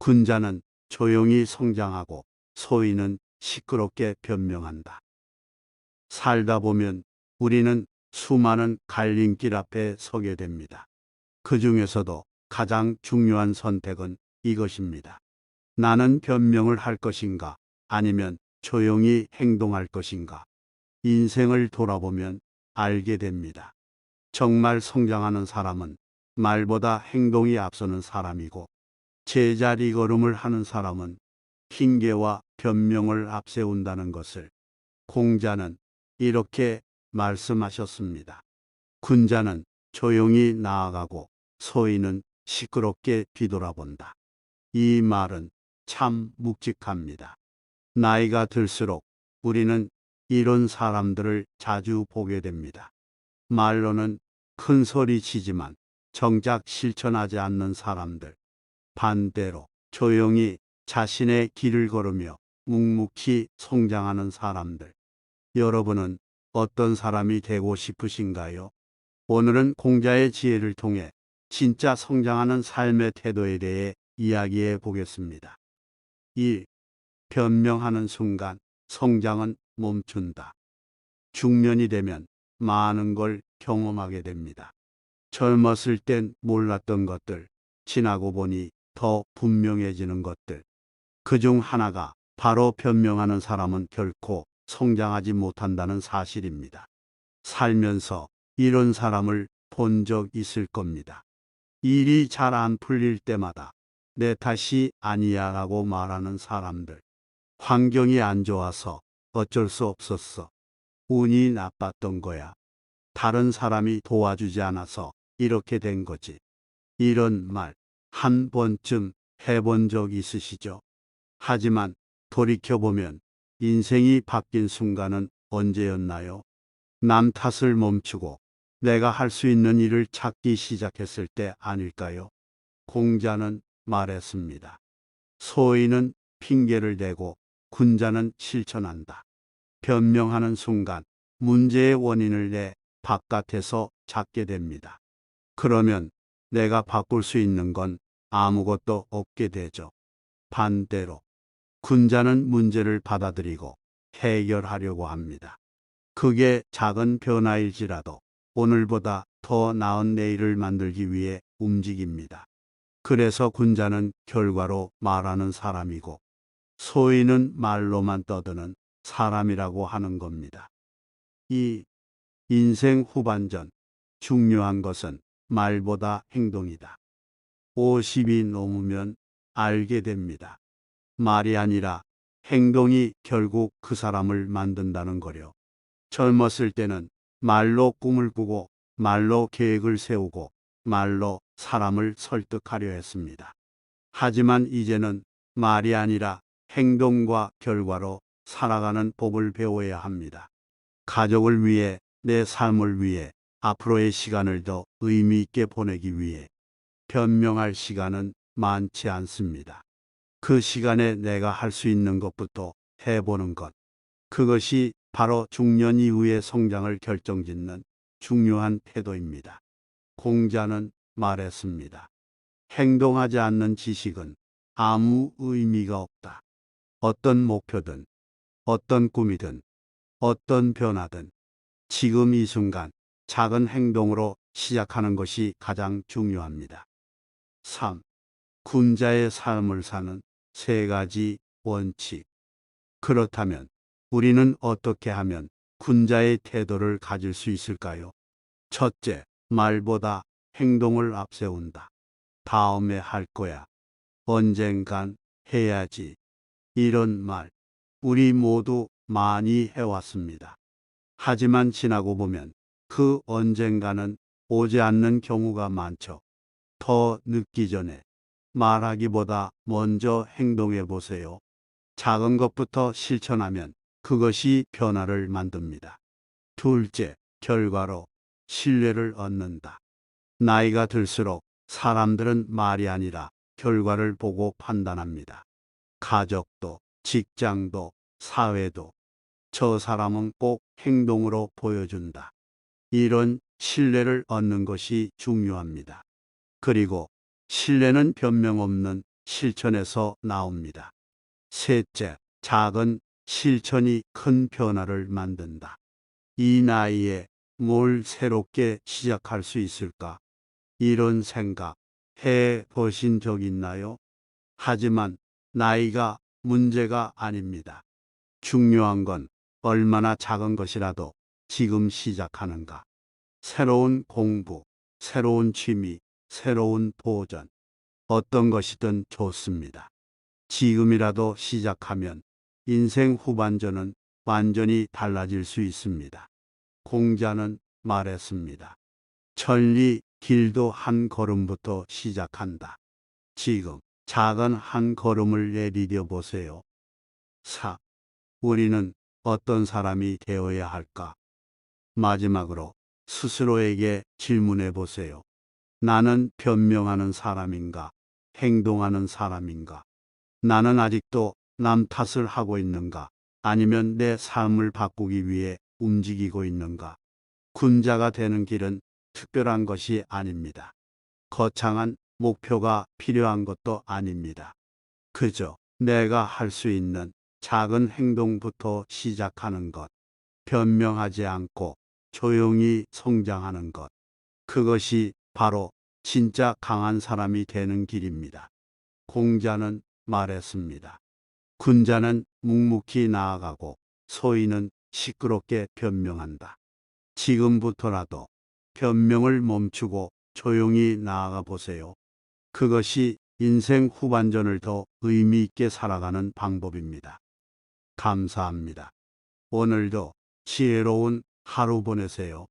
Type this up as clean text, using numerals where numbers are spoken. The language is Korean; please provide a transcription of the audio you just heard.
군자는 조용히 성장하고 소인은 시끄럽게 변명한다. 살다 보면 우리는 수많은 갈림길 앞에 서게 됩니다. 그 중에서도 가장 중요한 선택은 이것입니다. 나는 변명을 할 것인가, 아니면 조용히 행동할 것인가. 인생을 돌아보면 알게 됩니다. 정말 성장하는 사람은 말보다 행동이 앞서는 사람이고, 제자리 걸음을 하는 사람은 핑계와 변명을 앞세운다는 것을 공자는 이렇게 말씀하셨습니다. 군자는 조용히 나아가고 소인은 시끄럽게 뒤돌아본다. 이 말은 참 묵직합니다. 나이가 들수록 우리는 이런 사람들을 자주 보게 됩니다. 말로는 큰 소리 치지만 정작 실천하지 않는 사람들. 반대로 조용히 자신의 길을 걸으며 묵묵히 성장하는 사람들. 여러분은 어떤 사람이 되고 싶으신가요? 오늘은 공자의 지혜를 통해 진짜 성장하는 삶의 태도에 대해 이야기해 보겠습니다. 1. 변명하는 순간 성장은 멈춘다. 중년이 되면 많은 걸 경험하게 됩니다. 젊었을 땐 몰랐던 것들, 지나고 보니 더 분명해지는 것들. 그중 하나가 바로 변명하는 사람은 결코 성장하지 못한다는 사실입니다. 살면서 이런 사람을 본 적 있을 겁니다. 일이 잘 안 풀릴 때마다 내 탓이 아니야 라고 말하는 사람들. 환경이 안 좋아서 어쩔 수 없었어. 운이 나빴던 거야. 다른 사람이 도와주지 않아서 이렇게 된 거지. 이런 말 한 번쯤 해본 적 있으시죠? 하지만 돌이켜보면 인생이 바뀐 순간은 언제였나요? 남 탓을 멈추고 내가 할 수 있는 일을 찾기 시작했을 때 아닐까요? 공자는 말했습니다. 소인은 핑계를 대고 군자는 실천한다. 변명하는 순간 문제의 원인을 내 바깥에서 찾게 됩니다. 그러면 내가 바꿀 수 있는 건 아무것도 없게 되죠. 반대로 군자는 문제를 받아들이고 해결하려고 합니다. 그게 작은 변화일지라도 오늘보다 더 나은 내일을 만들기 위해 움직입니다. 그래서 군자는 결과로 말하는 사람이고 소인은 말로만 떠드는 사람이라고 하는 겁니다. 이 인생 후반전 중요한 것은 말보다 행동이다. 50이 넘으면 알게 됩니다. 말이 아니라 행동이 결국 그 사람을 만든다는 거려. 젊었을 때는 말로 꿈을 꾸고 말로 계획을 세우고 말로 사람을 설득하려 했습니다. 하지만 이제는 말이 아니라 행동과 결과로 살아가는 법을 배워야 합니다. 가족을 위해, 내 삶을 위해, 앞으로의 시간을 더 의미 있게 보내기 위해 변명할 시간은 많지 않습니다. 그 시간에 내가 할 수 있는 것부터 해보는 것. 그것이 바로 중년 이후의 성장을 결정짓는 중요한 태도입니다. 공자는 말했습니다. 행동하지 않는 지식은 아무 의미가 없다. 어떤 목표든, 어떤 꿈이든, 어떤 변화든 지금 이 순간 작은 행동으로 시작하는 것이 가장 중요합니다. 3. 군자의 삶을 사는 세 가지 원칙. 그렇다면 우리는 어떻게 하면 군자의 태도를 가질 수 있을까요? 첫째, 말보다 행동을 앞세운다. 다음에 할 거야. 언젠간 해야지. 이런 말, 우리 모두 많이 해왔습니다. 하지만 지나고 보면 그 언젠가는 오지 않는 경우가 많죠. 더 늦기 전에 말하기보다 먼저 행동해 보세요. 작은 것부터 실천하면 그것이 변화를 만듭니다. 둘째, 결과로 신뢰를 얻는다. 나이가 들수록 사람들은 말이 아니라 결과를 보고 판단합니다. 가족도, 직장도, 사회도 저 사람은 꼭 행동으로 보여준다. 이런 신뢰를 얻는 것이 중요합니다. 그리고 신뢰는 변명 없는 실천에서 나옵니다. 셋째, 작은 실천이 큰 변화를 만든다. 이 나이에 뭘 새롭게 시작할 수 있을까? 이런 생각 해 보신 적 있나요? 하지만 나이가 문제가 아닙니다. 중요한 건 얼마나 작은 것이라도 지금 시작하는가. 새로운 공부, 새로운 취미, 새로운 도전, 어떤 것이든 좋습니다. 지금이라도 시작하면 인생 후반전은 완전히 달라질 수 있습니다. 공자는 말했습니다. 천리 길도 한 걸음부터 시작한다. 지금 작은 한 걸음을 내디뎌 보세요. 4. 우리는 어떤 사람이 되어야 할까? 마지막으로 스스로에게 질문해 보세요. 나는 변명하는 사람인가? 행동하는 사람인가? 나는 아직도 남 탓을 하고 있는가? 아니면 내 삶을 바꾸기 위해 움직이고 있는가? 군자가 되는 길은 특별한 것이 아닙니다. 거창한 목표가 필요한 것도 아닙니다. 그저 내가 할 수 있는 작은 행동부터 시작하는 것, 변명하지 않고 조용히 성장하는 것, 그것이 바로 진짜 강한 사람이 되는 길입니다. 공자는 말했습니다. 군자는 묵묵히 나아가고 소인은 시끄럽게 변명한다. 지금부터라도 변명을 멈추고 조용히 나아가 보세요. 그것이 인생 후반전을 더 의미 있게 살아가는 방법입니다. 감사합니다. 오늘도 지혜로운 하루 보내세요.